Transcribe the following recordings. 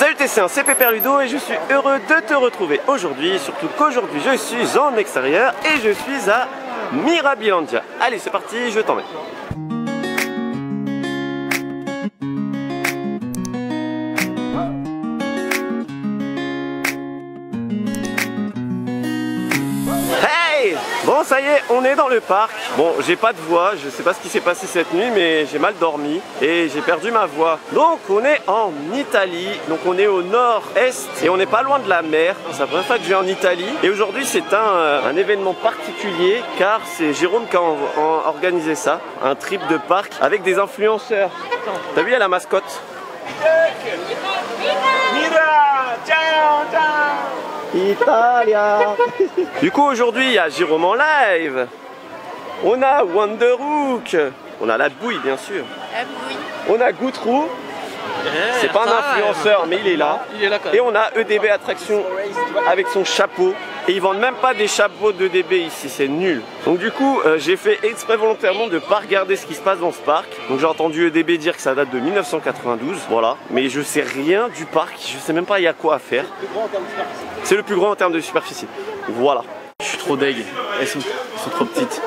Salut Tessin, c'est Pépère Ludo et je suis heureux de te retrouver aujourd'hui, surtout qu'aujourd'hui je suis en extérieur et je suis à Mirabilandia. Allez c'est parti, je t'emmène. Bon ça y est, on est dans le parc. Bon j'ai pas de voix, je sais pas ce qui s'est passé cette nuit mais j'ai mal dormi et j'ai perdu ma voix. Donc on est en Italie, donc on est au nord-est et on n'est pas loin de la mer. C'est la première fois que je vais en Italie et aujourd'hui c'est un événement particulier car c'est Jérôme qui a organisé ça. Un trip de parc avec des influenceurs. T'as vu il y a la mascotte. Mira, ciao, ciao. Italia. Du coup aujourd'hui il y a Jérôme en live. On a Wonderhook. On a la bouille bien sûr. La bouille. On a Goutrou. C'est pas un influenceur mais il est là. Et on a EDB Attraction avec son chapeau. Et ils vendent même pas des chapeaux d'EDB ici, c'est nul. Donc du coup j'ai fait exprès volontairement de pas regarder ce qui se passe dans ce parc. Donc j'ai entendu EDB dire que ça date de 1992, voilà. Mais je sais rien du parc, je sais même pas il y a quoi à faire. C'est le plus grand en termes de superficie. Voilà. Je suis trop deg, elles sont trop petites.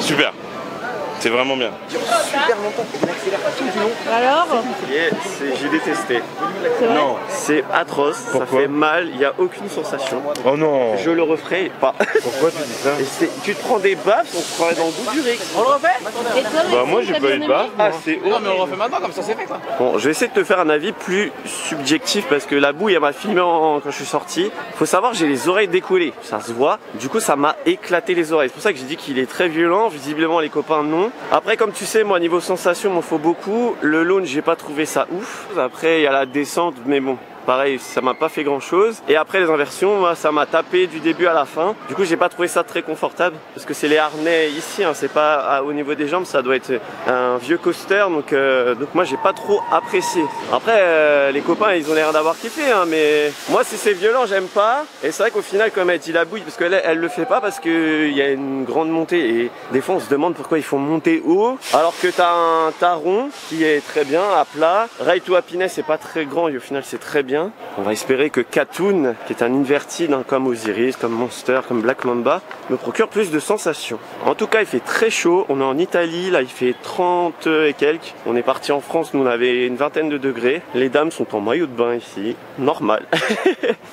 Super, c'est vraiment bien. Super longtemps, il accélère tout du long. Alors j'ai détesté. C'est vrai? Non, c'est atroce, pourquoi? ça fait mal, il n'y a aucune sensation. Oh non. Je le referai pas. Pourquoi tu dis ça? Et tu te prends des baffes, on se croirait dans le goût du Rex. On le refait? Et toi, Bah moi j'ai pas eu de baffe. Ah c'est Non mais on le refait maintenant comme ça c'est fait quoi. Bon, je vais essayer de te faire un avis plus subjectif parce que la bouille elle m'a filmé quand je suis sorti. Faut savoir j'ai les oreilles décollées, ça se voit. Du coup ça m'a éclaté les oreilles. C'est pour ça que j'ai dit qu'il est très violent. Visiblement les copains non. Après comme tu sais moi niveau sensation il m'en faut beaucoup. Le launch j'ai pas trouvé ça ouf. Après il y a la descente mais bon. Pareil, ça m'a pas fait grand chose. Et après les inversions, moi, ça m'a tapé du début à la fin. Du coup, j'ai pas trouvé ça très confortable parce que c'est les harnais ici, hein, c'est pas au niveau des jambes, ça doit être un vieux coaster. Donc moi, j'ai pas trop apprécié. Après, les copains, ils ont l'air d'avoir kiffé, hein, mais moi, si c'est violent, j'aime pas. Et c'est vrai qu'au final, comme elle dit la bouille, parce qu'elle elle le fait pas parce qu'il y a une grande montée. Et des fois, on se demande pourquoi ils font monter haut, alors que t'as un taron qui est très bien à plat. Ride to Happiness, c'est pas très grand et au final, c'est très bien. On va espérer que Katoon, qui est un invertide hein, comme Osiris, comme Monster, comme Black Mamba, me procure plus de sensations. En tout cas, il fait très chaud. On est en Italie, là il fait 30 et quelques. On est parti en France, nous on avait une vingtaine de degrés. Les dames sont en maillot de bain ici, normal.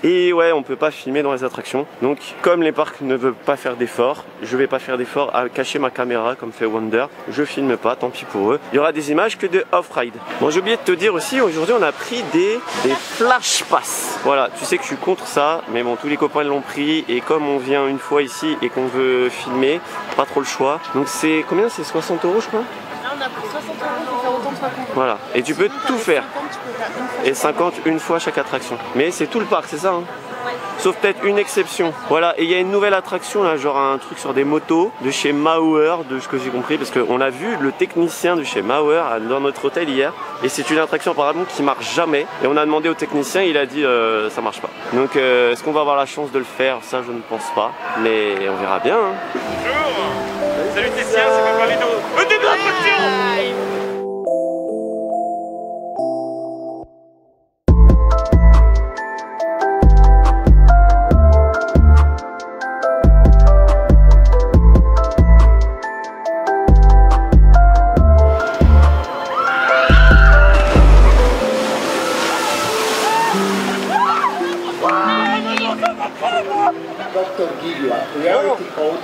Et ouais, on peut pas filmer dans les attractions. Donc, comme les parcs ne veulent pas faire d'efforts, je vais pas faire d'efforts à cacher ma caméra comme fait Wonder. Je filme pas, tant pis pour eux. Il y aura des images que de off-ride. Bon, j'ai oublié de te dire aussi, aujourd'hui on a pris des flash pass. Voilà, tu sais que je suis contre ça, mais bon, tous les copains l'ont pris et comme on vient une fois ici et qu'on veut filmer, pas trop le choix. Donc c'est combien? C'est 60 € je crois. Là on a pris 60 € pour faire autant de fois qu'on peut. Voilà, et tu peux tout faire. 50, tu peux faire une fois. Et 50 une fois chaque attraction. Mais c'est tout le parc, c'est ça hein? Ouais. Sauf peut-être une exception. Voilà, et il y a une nouvelle attraction là, genre un truc sur des motos de chez Mauer, de ce que j'ai compris, parce qu'on a vu le technicien de chez Mauer dans notre hôtel hier. Et c'est une attraction apparemment qui marche jamais. Et on a demandé au technicien, il a dit ça marche pas. Donc est-ce qu'on va avoir la chance de le faire? Ça je ne pense pas. Mais on verra bien. Hein. Bonjour. Salut Tessia, c'est Pépère Ludo. EDB Attraction.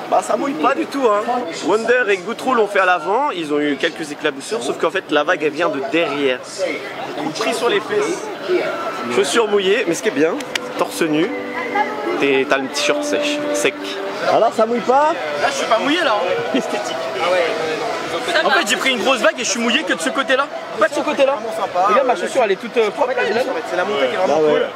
Bah ça mouille pas du tout hein. Wonder et Goutrou l'ont fait à l'avant, ils ont eu quelques éclaboussures, sauf qu'en fait la vague elle vient de derrière. Pris sur les fesses, chaussures mouillées, mais ce qui est bien, torse nu, t'as le t-shirt sec. Alors ça mouille pas? Là je suis pas mouillé là. Esthétique. Ah ouais. En fait, j'ai pris une grosse vague et je suis mouillé que de ce côté-là. Pas de ce côté-là. Regarde, ma chaussure, elle est toute propre. C'est la montée qui est vraiment cool.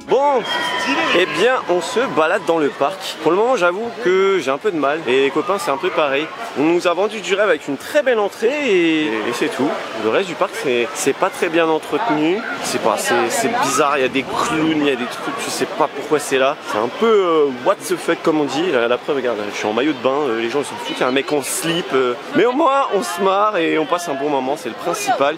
Bon, eh bien on se balade dans le parc. Pour le moment j'avoue que j'ai un peu de mal et les copains c'est un peu pareil. On nous a vendu du rêve avec une très belle entrée et c'est tout. Le reste du parc c'est pas très bien entretenu. C'est bizarre, il y a des clowns, il y a des trucs, je sais pas pourquoi c'est là. C'est un peu what the fuck comme on dit. La preuve, regarde, je suis en maillot de bain, les gens ils s'en foutent, il y a un mec en slip. Mais au moins on se marre et on passe un bon moment, c'est le principal.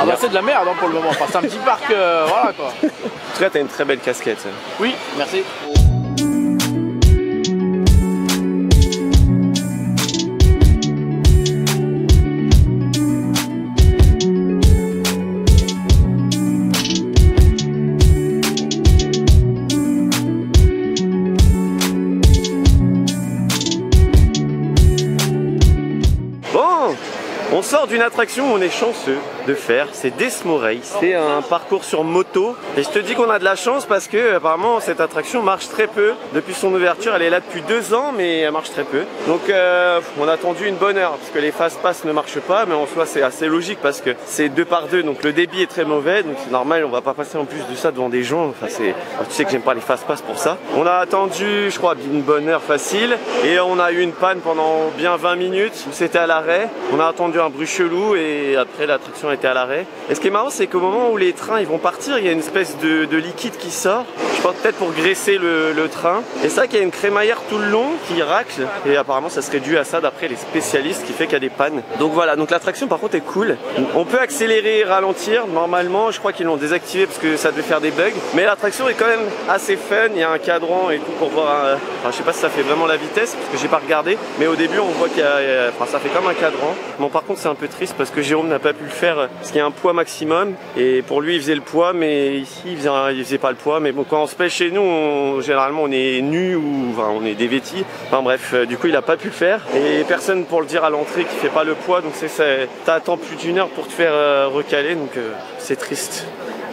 Ah bah c'est de la merde hein, pour le moment, enfin, c'est un petit parc, voilà quoi. En tout cas t'as une très belle casquette. Oui, merci. Bon, on sort d'une attraction où on est chanceux de faire, c'est Desmo Race. C'est un parcours sur moto et je te dis qu'on a de la chance parce que apparemment cette attraction marche très peu. Depuis son ouverture, elle est là depuis 2 ans mais elle marche très peu. Donc on a attendu une bonne heure parce que les fast pass ne marchent pas, mais en soi c'est assez logique parce que c'est 2 par 2 donc le débit est très mauvais, donc c'est normal, on va pas passer en plus de ça devant des gens. Enfin tu sais que j'aime pas les fast pass pour ça. On a attendu je crois une bonne heure facile et on a eu une panne pendant bien 20 minutes. C'était à l'arrêt. On a attendu un bruit chelou et après l'attraction était à l'arrêt. Et ce qui est marrant c'est qu'au moment où les trains ils vont partir, il y a une espèce de liquide qui sort. Je pense peut-être pour graisser le train. Et ça qu'il y a une crémaillère tout le long qui racle et apparemment ça serait dû à ça d'après les spécialistes qui fait qu'il y a des pannes. Donc voilà, donc l'attraction par contre est cool. On peut accélérer et ralentir normalement, je crois qu'ils l'ont désactivé parce que ça devait faire des bugs. Mais l'attraction est quand même assez fun, il y a un cadran et tout pour voir enfin je sais pas si ça fait vraiment la vitesse parce que j'ai pas regardé, mais au début on voit qu'il y a enfin ça fait comme un cadran. Bon par contre c'est un peu triste parce que Jérôme n'a pas pu le faire parce qu'il y a un poids maximum et pour lui il faisait le poids mais ici il faisait pas le poids. Mais bon quand on se pêche chez nous généralement on est nu ou enfin, on est dévêtis. Enfin bref du coup il a pas pu le faire et personne pour le dire à l'entrée qui fait pas le poids, donc t'attends plus d'1 heure pour te faire recaler, donc c'est triste.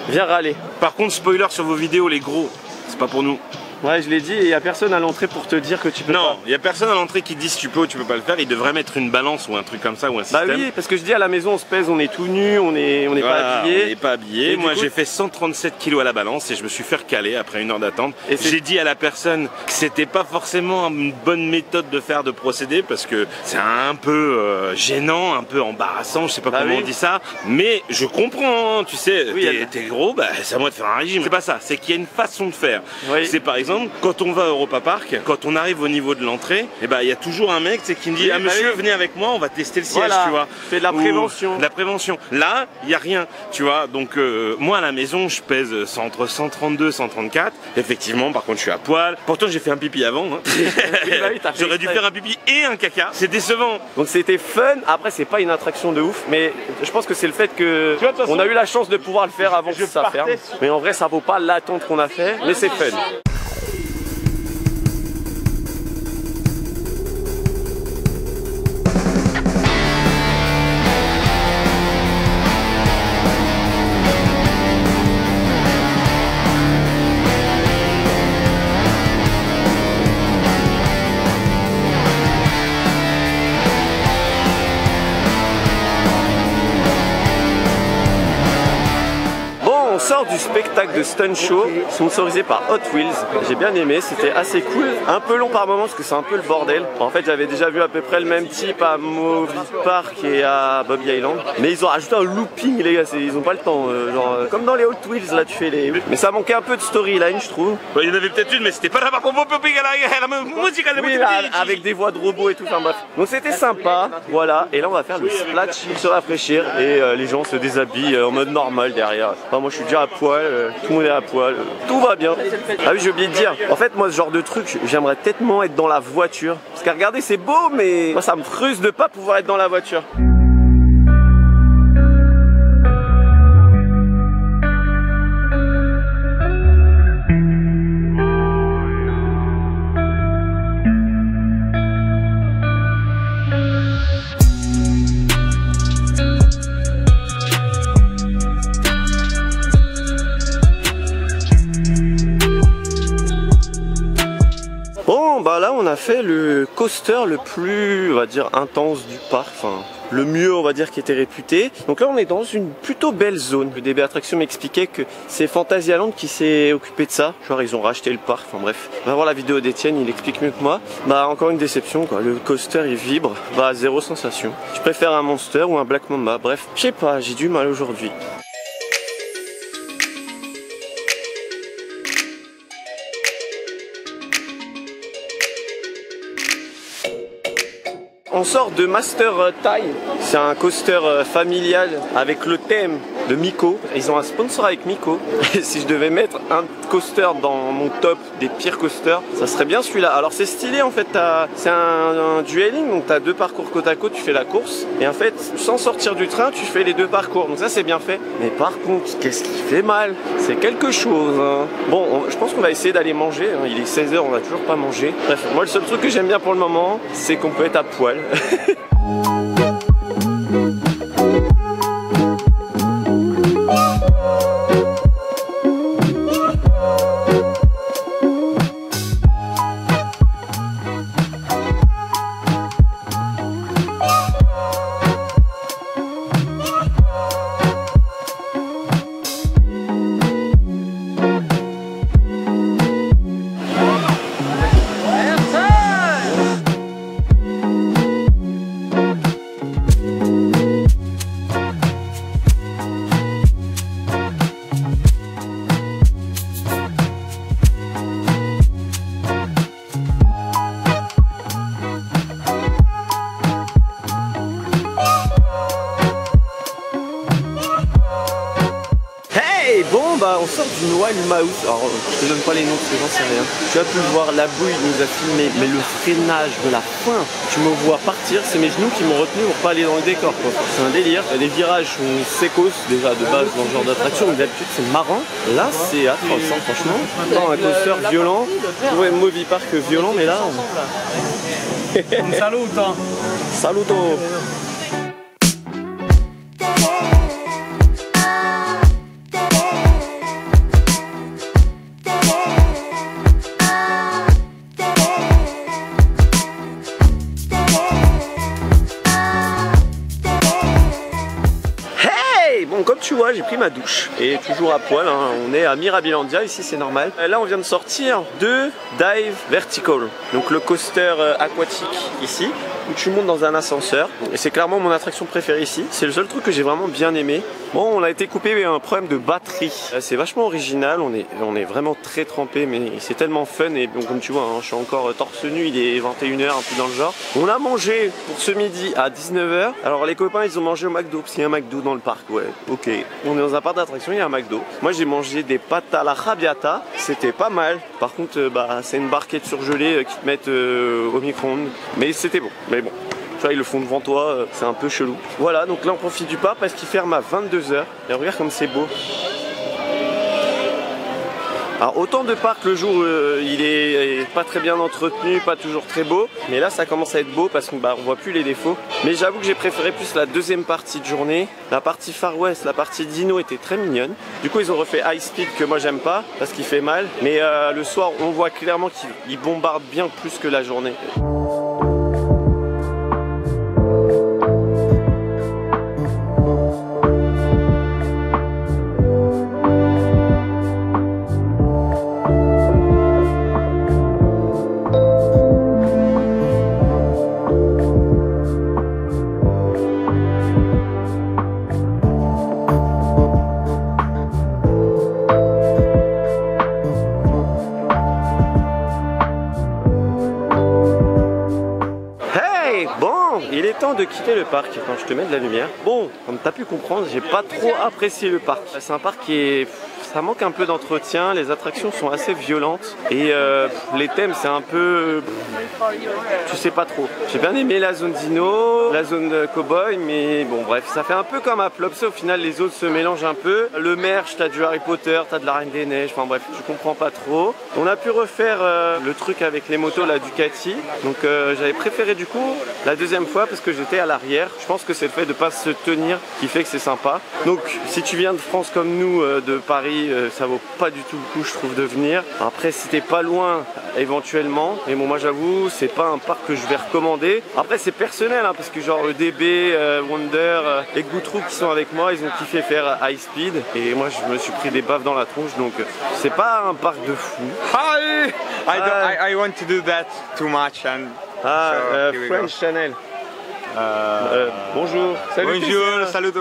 Viens râler. Par contre, spoiler sur vos vidéos, les gros, c'est pas pour nous. Ouais, je l'ai dit, et il n'y a personne à l'entrée pour te dire que tu peux pas. Non, il n'y a personne à l'entrée qui dit si tu peux ou tu peux pas le faire. Il devrait mettre une balance ou un truc comme ça ou un système. Bah oui, parce que je dis à la maison on se pèse, on est tout nu, on est voilà, pas habillé. On n'est pas habillé. Et moi du coup, j'ai fait 137 kilos à la balance et je me suis fait recaler après 1 heure d'attente. J'ai dit à la personne que c'était pas forcément une bonne méthode de procéder parce que c'est un peu gênant, un peu embarrassant, je sais pas comment on dit ça. Mais je comprends, hein, tu sais, oui, t'es gros, bah c'est à moi de faire un régime. C'est pas ça, c'est qu'il y a une façon de faire. Oui. C'est par exemple, quand on va à Europa Park, quand on arrive au niveau de l'entrée, et bah il y a toujours un mec qui me dit ah monsieur venez avec moi, on va tester le siège, tu vois. C'est de la prévention. De la prévention. Là, il y a rien, tu vois. Donc moi à la maison, je pèse entre 132 134. Effectivement, par contre, je suis à poil. Pourtant, j'ai fait un pipi avant. Hein. Oui, j'aurais dû faire un pipi et un caca. C'est décevant. Donc c'était fun. Après, c'est pas une attraction de ouf, mais je pense que c'est le fait que on a eu la chance de pouvoir le faire avant que ça ferme. Mais en vrai, ça vaut pas l'attente qu'on a fait, mais c'est fun. On sort du spectacle de Stunt Show sponsorisé par Hot Wheels. J'ai bien aimé, c'était assez cool. Un peu long par moments parce que c'est un peu le bordel. En fait, j'avais déjà vu à peu près le même type à Movie Park et à Bobby Island. Mais ils ont rajouté un looping, les gars, ils ont pas le temps. Genre, comme dans les Hot Wheels, là, tu fais les. Mais ça manquait un peu de storyline, je trouve. Bah, il y en avait peut-être une, mais c'était pas là pour la musique. Oui, avec des voix de robots et tout, enfin bref. Donc c'était sympa, voilà. Et là, on va faire le splash pour se rafraîchir. Et les gens se déshabillent en mode normal derrière. Enfin, moi, je suis déjà à poil, tout le monde est à poil, tout va bien. Ah oui, j'ai oublié de dire, en fait moi ce genre de truc, j'aimerais tellement être dans la voiture. Parce que regardez, c'est beau, mais moi ça me frustre de pas pouvoir être dans la voiture. on a fait le coaster le plus, on va dire, intense du parc. Enfin, le mieux, on va dire, qui était réputé. Donc là, on est dans une plutôt belle zone. Le DB Attraction m'expliquait que c'est Fantasyland qui s'est occupé de ça. Genre, ils ont racheté le parc. Enfin bref, on va voir la vidéo d'Etienne, il explique mieux que moi. Bah, encore une déception, quoi. Le coaster, il vibre. Bah, zéro sensation. Je préfère un Monster ou un Black Mamba. Bref, je sais pas, j'ai du mal aujourd'hui. On sort de Master Thai, c'est un coaster familial avec le thème de Miko. Ils ont un sponsor avec Miko. Et si je devais mettre un coaster dans mon top des pires coasters, ça serait bien celui-là. Alors c'est stylé en fait, c'est un dueling, donc tu as deux parcours côte à côte, tu fais la course. Et en fait, sans sortir du train, tu fais les deux parcours. Donc ça c'est bien fait. Mais par contre, qu'est-ce qui fait mal? C'est quelque chose. Hein. Bon, je pense qu'on va essayer d'aller manger. Hein. Il est 16 h, on n'a toujours pas mangé. Bref, moi le seul truc que j'aime bien pour le moment, c'est qu'on peut être à poil. Bon bah on sort du Wild Mouse. Alors je te donne pas les noms parce que j'en sais rien. Tu as pu le voir, la bouille nous a filmé, mais le freinage de la fin, tu me vois partir, c'est mes genoux qui m'ont retenu pour pas aller dans le décor quoi. C'est un délire. Les virages sont sécos déjà de base dans ce genre d'attraction, mais d'habitude c'est marrant. Là c'est atroce hein, franchement. Non, un coaster violent. Ouais, Movie Park violent, mais là. Saluto. Saluto. Bon, comme tu vois, j'ai pris ma douche et toujours à poil, hein. On est à Mirabilandia, ici c'est normal. Là on vient de sortir de Dive Vertical, donc le coaster aquatique ici, où tu montes dans un ascenseur. Et c'est clairement mon attraction préférée ici. C'est le seul truc que j'ai vraiment bien aimé. Bon, on a été coupé mais un problème de batterie. C'est vachement original, on est vraiment très trempé, mais c'est tellement fun. Et bon, comme tu vois, hein, je suis encore torse nu, il est 21 h, un peu dans le genre. On a mangé pour ce midi à 19 h. Alors les copains, ils ont mangé au McDo, parce qu'il y a un McDo dans le parc, ouais. Ok, on est dans un parc d'attraction, il y a un McDo. Moi j'ai mangé des pâtes à la rabiata, c'était pas mal. Par contre, bah, c'est une barquette surgelée qui te mettent au micro-ondes. Mais c'était bon, mais bon. Tu vois, ils le font devant toi, c'est un peu chelou. Voilà, donc là on profite du parc parce qu'il ferme à 22 h. Et regarde comme c'est beau. Alors autant de parcs le jour il est pas très bien entretenu, pas toujours très beau, mais là ça commence à être beau parce qu'on bah, voit plus les défauts. Mais j'avoue que j'ai préféré plus la deuxième partie de journée. La partie Far West, la partie Dino était très mignonne. Du coup ils ont refait High Speed que moi j'aime pas parce qu'il fait mal. Mais le soir on voit clairement qu'il bombarde bien plus que la journée. Il est temps de quitter le parc. Quand je te mets de la lumière. Bon, comme tu as pu comprendre, j'ai pas trop apprécié le parc. C'est un parc qui est... Ça manque un peu d'entretien, les attractions sont assez violentes et les thèmes c'est un peu... Tu sais pas trop. J'ai bien aimé la zone dino, la zone cowboy, mais bon bref, ça fait un peu comme à Plopsa, au final les autres se mélangent un peu. Le merch, t'as du Harry Potter, t'as de la Reine des Neiges, enfin bref, je comprends pas trop. On a pu refaire le truc avec les motos, la Ducati, donc j'avais préféré du coup la deuxième fois parce que j'étais à l'arrière. Je pense que c'est le fait de pas se tenir qui fait que c'est sympa. Donc si tu viens de France comme nous, de Paris, Paris, ça vaut pas du tout le coup, je trouve, de venir. Après, si t'es pas loin, éventuellement. Mais bon, moi j'avoue, c'est pas un parc que je vais recommander. Après, c'est personnel, hein, parce que genre DB, Wonder et Goutrou qui sont avec moi, ils ont kiffé faire High Speed. Et moi, je me suis pris des baffes dans la tronche, donc c'est pas un parc de fou. Hi! I want to do that too much and French Channel. Bonjour. Salut. Bonjour, salut.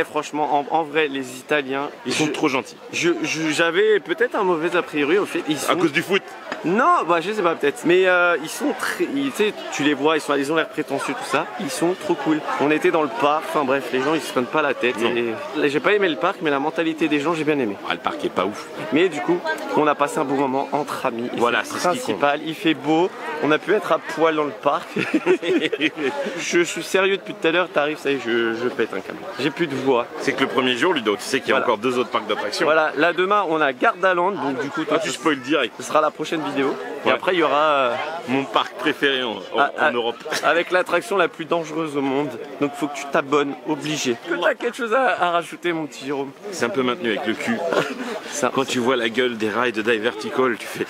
Franchement, en vrai, les Italiens, Ils sont trop gentils. J'avais peut-être un mauvais a priori au fait. Ils sont... À cause du foot. Non, bah je sais pas peut-être. Mais ils sont très, tu sais, tu les vois, ils ont l'air prétentieux tout ça. Ils sont trop cool. On était dans le parc. Enfin bref, les gens ils se prennent pas la tête. Et j'ai pas aimé le parc, mais la mentalité des gens j'ai bien aimé. Ah, le parc est pas ouf. Mais du coup, on a passé un bon moment entre amis. Voilà, c'est ce qui compte. Il fait beau. On a pu être à poil dans le parc. Je suis sérieux depuis tout à l'heure. T'arrives, ça y est, je pète un câble. J'ai plus de voix. C'est que le premier jour, Ludo, tu sais qu'il y a encore 2 autres parcs d'attractions. Voilà, là demain on a Gardaland, donc du coup, toi, tu spoil direct. Ce sera la prochaine vidéo. Et Ouais. après il y aura mon parc préféré en Europe. avec l'attraction la plus dangereuse au monde. Donc faut que tu t'abonnes, obligé. Est-ce que t'as quelque chose à rajouter, mon petit Jérôme? C'est un peu maintenu avec le cul. Ça. Quand tu vois la gueule des rails de Dive Vertical, tu fais.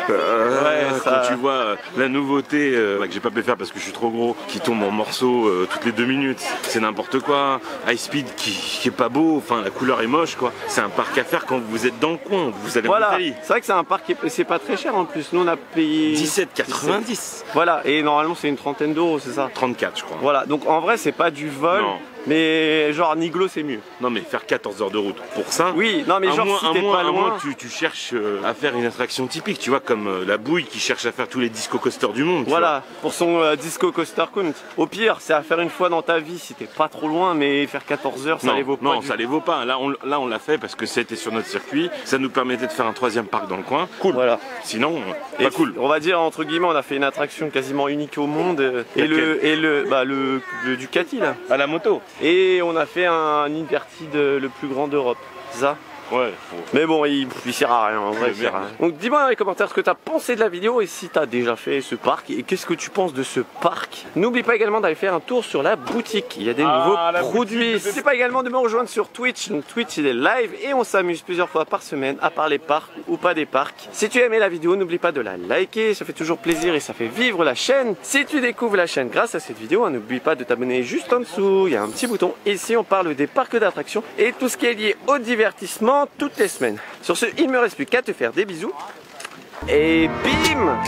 Ouais, ça... Quand tu vois la nouveauté que j'ai pas pu faire parce que je suis trop gros, qui tombe en morceaux toutes les 2 minutes, c'est n'importe quoi. High Speed qui est pas beau, enfin la couleur est moche quoi. C'est un parc à faire quand vous êtes dans le coin, vous allez en Italie. C'est vrai que c'est un parc qui c'est pas très cher en plus. Nous on a payé 17,90. Voilà, et normalement c'est une trentaine d'euros, c'est ça? 34 je crois. Voilà, donc en vrai c'est pas du vol. Non. Mais genre Niglo c'est mieux. Non mais faire 14 heures de route pour ça. Oui, non mais genre si t'es pas loin. Tu cherches à faire une attraction typique, tu vois, comme la bouille qui cherche à faire tous les disco coasters du monde. Voilà, pour son disco coaster count. Au pire, c'est à faire une fois dans ta vie si t'es pas trop loin, mais faire 14 heures, ça les vaut pas. Non, ça les vaut pas. Là, on l'a fait parce que c'était sur notre circuit. Ça nous permettait de faire un 3e parc dans le coin. Cool. Voilà. Sinon, pas cool. On va dire entre guillemets, on a fait une attraction quasiment unique au monde et le Ducati là. À la moto. Et on a fait un inverted le plus grand d'Europe. C'est ça? Ouais. Mais bon, il sert à rien en vrai. Il sert à rien. Donc dis-moi dans les commentaires ce que tu as pensé de la vidéo et si tu as déjà fait ce parc et qu'est-ce que tu penses de ce parc. N'oublie pas également d'aller faire un tour sur la boutique. Il y a des nouveaux produits. N'oublie pas également de me rejoindre sur Twitch. Donc Twitch c'est des lives et on s'amuse plusieurs fois par semaine à parler parcs ou pas des parcs. Si tu as aimé la vidéo, n'oublie pas de la liker. Ça fait toujours plaisir et ça fait vivre la chaîne. Si tu découvres la chaîne grâce à cette vidéo, n'oublie pas de t'abonner juste en dessous. Il y a un petit bouton. Ici on parle des parcs d'attractions et tout ce qui est lié au divertissement toutes les semaines. Sur ce, il me reste plus qu'à te faire des bisous. Et bim!